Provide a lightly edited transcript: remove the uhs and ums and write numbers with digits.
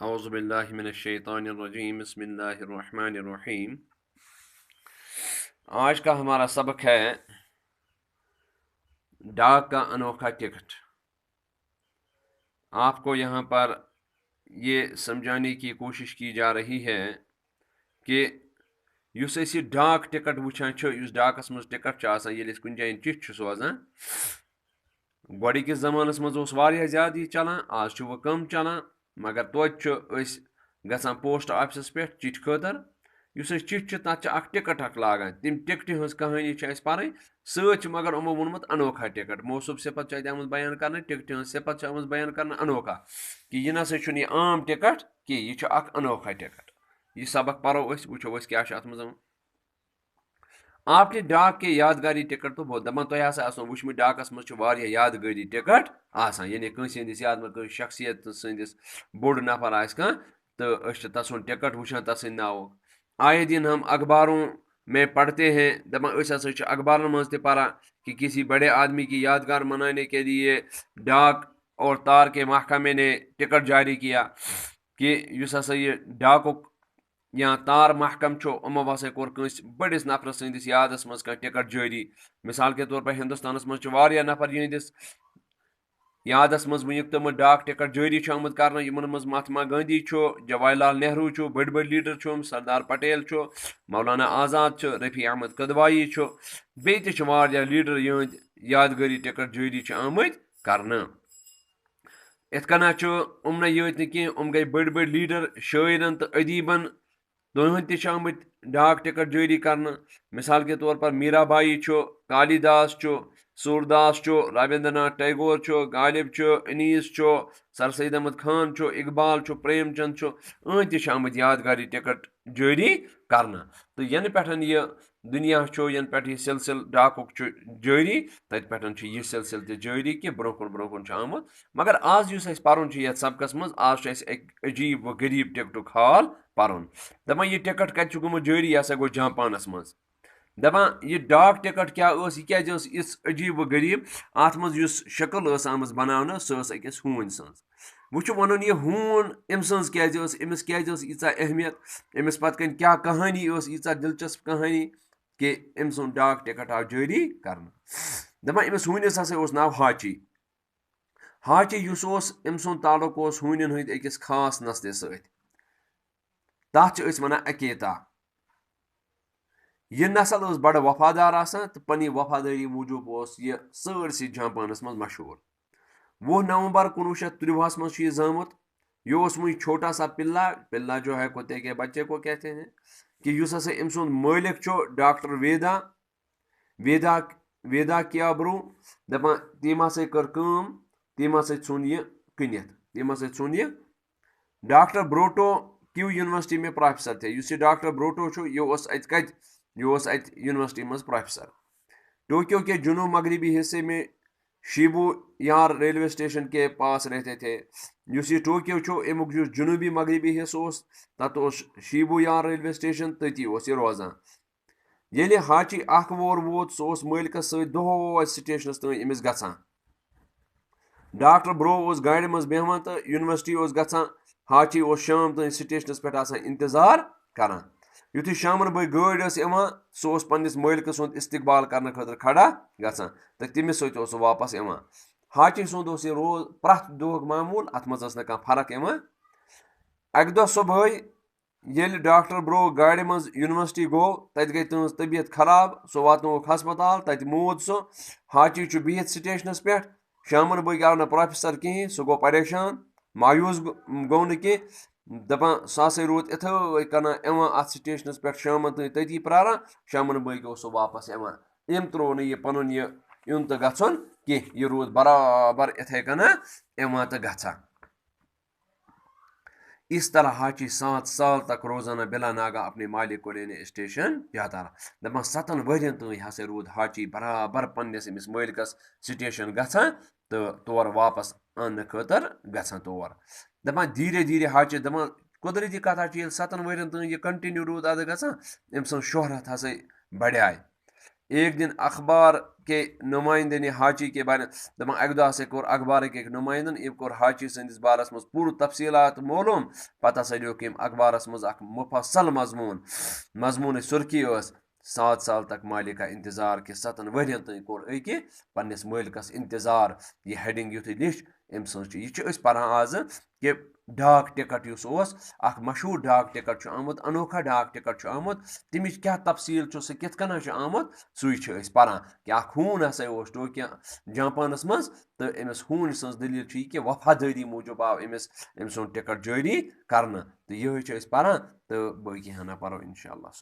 اعوذ باللہ من الشیطان الرجیم بسم اللہ الرحمن الرحیم۔ آج کا ہمارا سبق ہے ڈاک کا انوکھا ٹکٹ۔ آپ کو یہاں پر یہ سمجھانے کی کوشش کی جا رہی ہے کہ یس اسی ڈاک ٹکٹ وچھان اس ڈاکس مز ٹکٹ یل کن جائن چٹھ سوزان گوڑکس زمانس مز واریاہ زیادہ یہ چلان، آج وہ کم چلان، مگر توتہ گژھان پوسٹ آفسس پہ چٹھ خاطر اس چٹھ تک اخ ٹکٹ اخ لاگان تم ٹکٹہ ہز کہانی پڑھیں ست مگر یمو وونمت انوکھا ٹکٹ موصوف صفت آمت بیان کرنے ٹکٹ ہز صفت آمت بیان کرنے انوکھا کہ یہ نسا یہ عام ٹکٹ کہ یہ اخ انوکھا ٹکٹ۔ یہ سبق پرو وچو کیا ات مز آپ کے ڈاک کے یادگاری ٹکٹ تو بہت دپان تہ ہسا آسو وچمت ڈاکس مز یادگاری ٹکٹ آسان، یعنی کنس ہندس یاد مز شخصیت سندس بوڑ نفر آس کان تو تسن ٹکٹ وچان تسند ناؤ۔ آئے دن ہم اخباروں میں پڑھتے ہیں دپان ہسا اخبارن مز تہ پران کہ کسی بڑے آدمی کی یادگار منانے کے لیے ڈاک اور تار کے محکمے نے ٹکٹ جاری کیا کہ اس ہسا یہ ڈاکک یا تار محکم امو ہسا کور کنس بڑس نفر سندس یادس مز ٹکٹ جاری۔ مثال کے طور پر ہندوستانس مز واریاہ نفر یہندس یادس مز ونیک تم ڈاک ٹکٹ جاری آمت کرنا، یمن مز مہاتما گاندھی جواہر لال نہرو بڑ بڑ لیڈر سردار پٹیل مولانا آزاد رفیع احمد قدوائی بیٚیہِ تہِ واریاہ لیڈر یہند یادگاری ٹکٹ جاری آمت کرنا۔ ات کنا ام یوت نی گئی بڑ بڑ لیڈر شاعرن تو ادیبن تہند تہ آمت ڈاک ٹکٹ جاری کرنا۔ مثال کے طور پر میرا بائی کالی داس سورداس رابندر ناتھ ٹیگور غالب انیس سر سید احمد خان اقبال پریم چند اہند تہ آمت یادگاری ٹکٹ جاری کرنا۔ تو ین پہ یہ دنیا ین پہ یہ سلسل ڈاکک جاری تت پہ یہ سلسل تہ جاری کہ برو کن آمت، مگر آز اس پرن یتھ سبقس مز آج عجیب و غریب ٹکٹک حال پرن۔ دپان یہ ٹکٹ کت گومت جاری، یہ ہسا گو جاپانس مز۔ دپان یہ ڈاک ٹکٹ کیا اس عجیب و غریب ات مز اس شکل آمت بنانا سہ اکس ہون سز۔ وچھ ون یہ ہون ام سز امس ییژا اہمیت، امس پتہ کن کیا کہانی ییژا دلچسپ کہانی کہ ام سن ڈاک ٹکٹ آو جاری کرنا۔ دپان امس ہونس ہسا ناو ہاچی۔ ہاچی ام سن تعلق ہونن ہند اکس خاص نسلہ ست، تات ونان اکیتا۔ یہ نسل بڑ وفادار آسان تو پنہ وفاداری موجوب یہ سرسی جاپانس مز مشہور۔ 20 نومبر 1953 مز یہ زامت۔ یہ وہی چھوٹا سا پلا جو ہے کتے کے بچے کو کہتے ہیں کہ اس ہسا ام سند مالک ڈاکٹر ویدا کیا برو دپان تم ہسا کر تم ہسا ژھن یہ کنتھ، تم ہسا ژھن یہ۔ ڈاکٹر بروٹو کیو یونیورسٹی میں پروفیسر تھے۔ اس ڈاکٹر بروٹو یہ ات یونیورسٹی مز پروفیسر۔ ٹوکیو کے جنوب مغربی حصے میں شیبو یار ریلوے اسٹیشن کے پاس رہتے تھے۔ اس یہ ٹوکیو امیک جنوبی مغربی حصہ تت شیبو یار ریلوے اسٹیشن تتی یہ روزان۔ یل ہاچی اخ وور ووت سہ مالکس ست دہے سٹیشنس تین امس گژھان۔ ڈاکٹر برو گاڑی مز بیہوان تو یونیورسٹی گژھان، ہاچی شام تین سٹیشنس پہ انتظار کران۔ یتھے شامن بٲگۍ گٲڑۍ یوان سہ پنس مالکس سند استقبال کرنے خاطر کھڑا گژھان تو تمس ست واپس یوان۔ ہاچی سند یہ روز پرٛٮ۪تھ دۄہُک معموٗل، ات مز نہ کانٛہہ فرق یوان۔ اکہ دۄہ صبحٲے ییٚلہِ ڈاکٹر برو گاڑِ منٛز یونیورسٹی گوٚو تتہِ گٔے تہنٛز طبیعت خراب، سُہ واتنووُکھ ہسپتال، تتہِ موٗد سُہ۔ ہاچی چھُ بِہِتھ سٹیشنس پٮ۪ٹھ، شامن بٲگۍ آو نہٕ پروفیسر کِہینۍ، سُہ گوٚو پریشان، مایوٗس گوٚو نہٕ کینٛہہ، دپان سُہ ہسا روٗد اِتھٕے کٔنۍ یِوان اتھ سٹیشنس پٮ۪ٹھ شامن تام تٔتی پراران، شامن بٲگۍ اوس سُہ واپس یِوان۔ أمۍ ترٛوو نہٕ یہِ پنُن یہِ یُن تہٕ گژھُن کینٛہہ، یہِ روٗد برابر اِتھٕے کٔنۍ یِوان تہٕ گژھان۔ اس طرح ہاچی 7 سال تک روزانہ بلا ناگہ اپنے مالک کو لینے اسٹیشن جاتا رہا۔ دپان 7 ورین تین ہسا رود ہاچی برابر پنس امس مالکس سٹیشن گژھان تو تور واپس اننے خاطر گژھان تور۔ دپان دھیرے دھیرے ہاچی دپان قدرتی کتھا چھ 7 ورین تین یہ کنٹینیو رود ادٕ گژھان ام سن شہرت ہسا بڑھائے۔ ایک دن اخبار کے نمائندے نے حاجی کے بارے دپان اکہ دہ ہسا کور اخبارک ایک نمائندن ام کور حاجی سندس بارس مز پور تفصیلات معلوم پتہ ہسا دیوک ام اخبارس مز اخ مفصل مضمون سرخی اس 7 سال تک مالکہ انتظار کہ 7 ورین تین کور اکہ پنس مالکس انتظار یہ ہیڈنگ یتھ لچھ ام سن یہ پران آز کہ ڈاک ٹکٹ اس اخ مشہور ڈاک ٹکٹ آمت انوکھا ڈاک ٹکٹ آمت تمچ کیا تفصیل سہ کت کن آمت سوئی پران کہ اخ ہون ہسا ٹوکیا جاپانس مز تو امس ہون سن دلیل یہ کہ وفاداری موجود آو امس ام سن ٹکٹ جاری کرنا تو یہ پران تو باقی ہنا پرو انشاء اللہ.